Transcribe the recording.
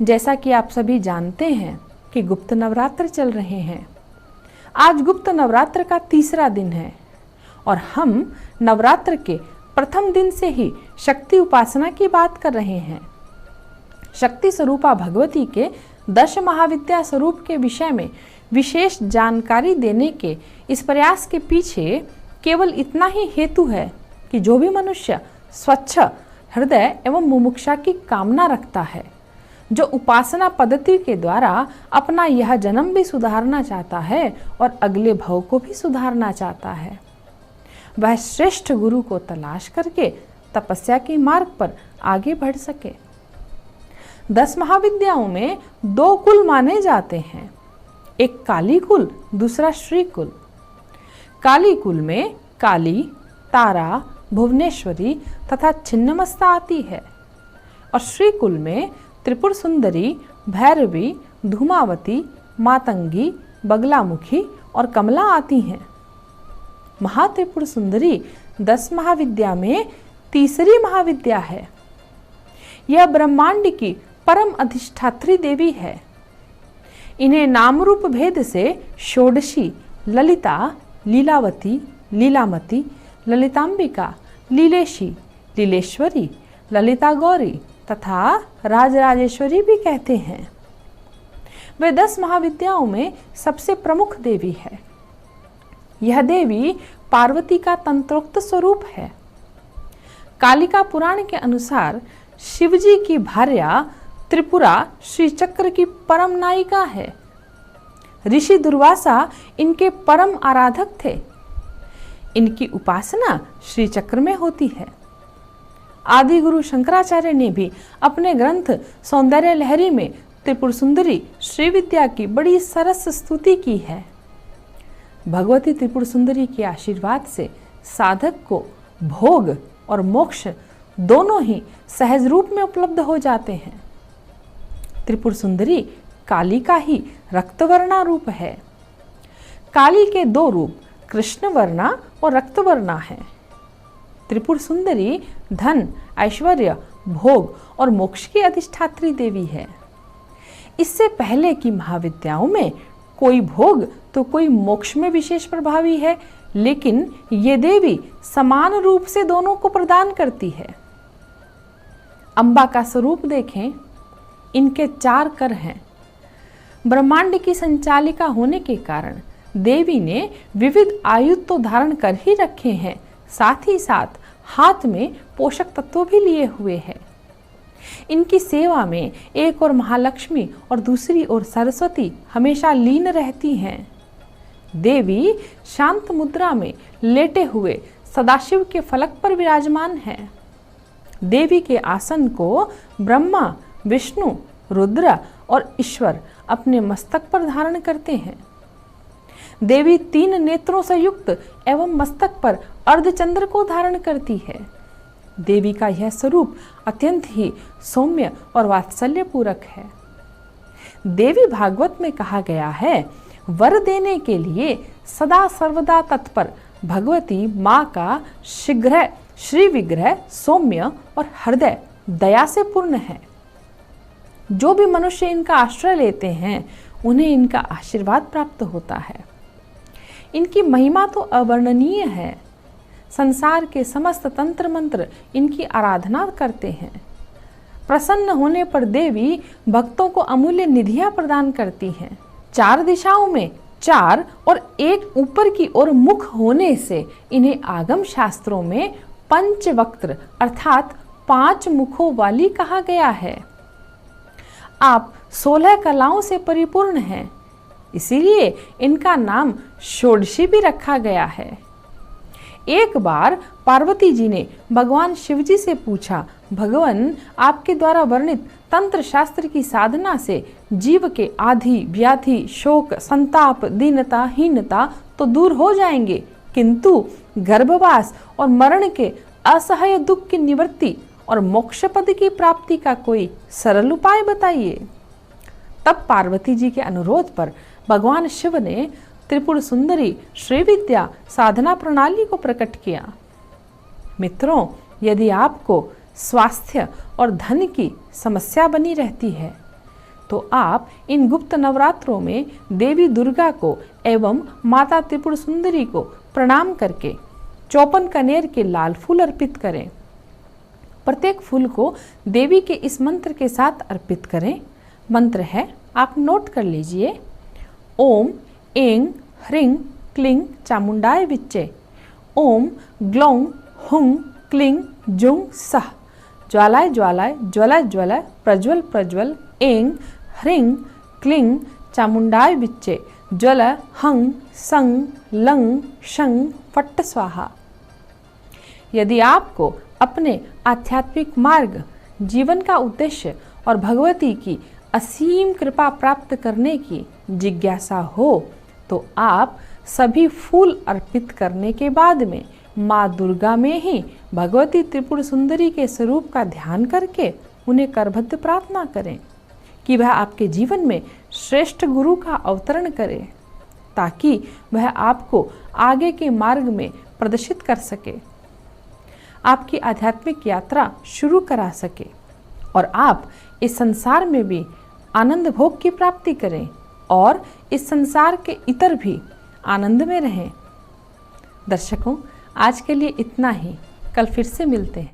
जैसा कि आप सभी जानते हैं कि गुप्त नवरात्र चल रहे हैं। आज गुप्त नवरात्र का तीसरा दिन है और हम नवरात्र के प्रथम दिन से ही शक्ति उपासना की बात कर रहे हैं। शक्ति स्वरूपा भगवती के 10 महाविद्या स्वरूप के विषय में विशेष जानकारी देने के इस प्रयास के पीछे केवल इतना ही हेतु है कि जो भी मनुष्य स्वच्छ हृदय एवं मुमुक्षा की कामना रखता है, जो उपासना पद्धति के द्वारा अपना यह जन्म भी सुधारना चाहता है और अगले भव को भी सुधारना चाहता है, वह श्रेष्ठ गुरु को तलाश करके तपस्या के मार्ग पर आगे बढ़ सके। 10 महाविद्याओं में 2 कुल माने जाते हैं, एक काली कुल, दूसरा श्री कुल। काली कुल में काली, तारा, भुवनेश्वरी तथा छिन्नमस्ता आती है और श्री कुल में त्रिपुर सुंदरी, भैरवी, धूमावती, मातंगी, बगलामुखी और कमला आती हैं। महात्रिपुर सुंदरी 10 महाविद्या में तीसरी महाविद्या है। यह ब्रह्मांड की परम अधिष्ठात्री देवी है। इन्हें नाम रूप भेद से षोडशी, ललिता, लीलावती, लीलामती, ललितांबिका, लीलेशी, लीलेश्वरी, ललिता गौरी तथा राजराजेश्वरी भी कहते हैं। वे 10 महाविद्याओं में सबसे प्रमुख देवी है। यह देवी पार्वती का तंत्रोक्त स्वरूप है। कालिका पुराण के अनुसार शिवजी की भार्या त्रिपुरा श्री चक्र की परम नायिका है। ऋषि दुर्वासा इनके परम आराधक थे। इनकी उपासना श्री चक्र में होती है। आदि गुरु शंकराचार्य ने भी अपने ग्रंथ सौंदर्य लहरी में त्रिपुर सुंदरी श्री विद्या की बड़ी सरस स्तुति की है। भगवती त्रिपुर सुंदरी के आशीर्वाद से साधक को भोग और मोक्ष दोनों ही सहज रूप में उपलब्ध हो जाते हैं। त्रिपुर सुंदरी काली का ही रक्तवर्णा रूप है। काली के 2 रूप कृष्ण वर्णा और रक्तवर्णा है। त्रिपुर सुंदरी धन, ऐश्वर्य, भोग और मोक्ष की अधिष्ठात्री देवी है। इससे पहले की महाविद्याओं में कोई भोग तो कोई मोक्ष में विशेष प्रभावी है, लेकिन ये देवी समान रूप से दोनों को प्रदान करती है। अंबा का स्वरूप देखें, इनके 4 कर हैं। ब्रह्मांड की संचालिका होने के कारण देवी ने विविध आयुध तो धारण कर ही रखे हैं, साथ ही साथ हाथ में पोषक तत्व भी लिए हुए हैं। इनकी सेवा में एक ओर महालक्ष्मी और दूसरी ओर सरस्वती हमेशा लीन रहती हैं। देवी शांत मुद्रा में लेटे हुए सदाशिव के फलक पर विराजमान हैं। देवी के आसन को ब्रह्मा, विष्णु, रुद्र और ईश्वर अपने मस्तक पर धारण करते हैं। देवी 3 नेत्रों से युक्त एवं मस्तक पर अर्धचंद्र को धारण करती है। देवी का यह स्वरूप अत्यंत ही सौम्य और वात्सल्य पूरक है। देवी भागवत में कहा गया है, वर देने के लिए सदा सर्वदा तत्पर भगवती माँ का शीघ्र श्री विग्रह सौम्य और हृदय दया से पूर्ण है। जो भी मनुष्य इनका आश्रय लेते हैं उन्हें इनका आशीर्वाद प्राप्त होता है। इनकी महिमा तो अवर्णनीय है। संसार के समस्त तंत्र मंत्र इनकी आराधना करते हैं। प्रसन्न होने पर देवी भक्तों को अमूल्य निधियां प्रदान करती हैं। 4 दिशाओं में 4 और एक ऊपर की ओर मुख होने से इन्हें आगम शास्त्रों में पंचवक्त्र अर्थात 5 मुखों वाली कहा गया है। आप 16 कलाओं से परिपूर्ण हैं, इसीलिए इनका नाम षोडशी भी रखा गया है। एक बार पार्वती जी ने भगवान शिवजी से पूछा, भगवान आपके द्वारा वर्णित तंत्र शास्त्र की साधना से जीव के आधि, व्याधि, शोक, संताप, दीनता, हीनता तो दूर हो जाएंगे, किंतु गर्भवास और मरण के असह्य दुख की निवृत्ति और मोक्ष पद की प्राप्ति का कोई सरल उपाय बताइए। तब पार्वती जी के अनुरोध पर भगवान शिव ने त्रिपुर सुंदरी श्री विद्या साधना प्रणाली को प्रकट किया। मित्रों, यदि आपको स्वास्थ्य और धन की समस्या बनी रहती है तो आप इन गुप्त नवरात्रों में देवी दुर्गा को एवं माता त्रिपुर सुंदरी को प्रणाम करके 54 कनेर के लाल फूल अर्पित करें। प्रत्येक फूल को देवी के इस मंत्र के साथ अर्पित करें। मंत्र है, आप नोट कर लीजिए। ओम ऐं ह्रीं क्लीं चामुंडाय विच्चे। ओम ग्लौं हुं क्लीं जुं सः। ज्वालाय ज्वालाय ज्वलाय ज्वलाय प्रज्वल प्रज्वल ऐं ह्रीं क्लीं चामुंडाय विच्चे। ज्वल हं सं लं शं फट्ट स्वाहा। यदि आपको अपने आध्यात्मिक मार्ग, जीवन का उद्देश्य और भगवती की असीम कृपा प्राप्त करने की जिज्ञासा हो तो आप सभी फूल अर्पित करने के बाद में माँ दुर्गा में ही भगवती त्रिपुर सुंदरी के स्वरूप का ध्यान करके उन्हें करबद्ध प्रार्थना करें कि वह आपके जीवन में श्रेष्ठ गुरु का अवतरण करे, ताकि वह आपको आगे के मार्ग में प्रदर्शित कर सके, आपकी आध्यात्मिक यात्रा शुरू करा सके और आप इस संसार में भी आनंद भोग की प्राप्ति करें और इस संसार के इतर भी आनंद में रहें। दर्शकों, आज के लिए इतना ही। कल फिर से मिलते हैं।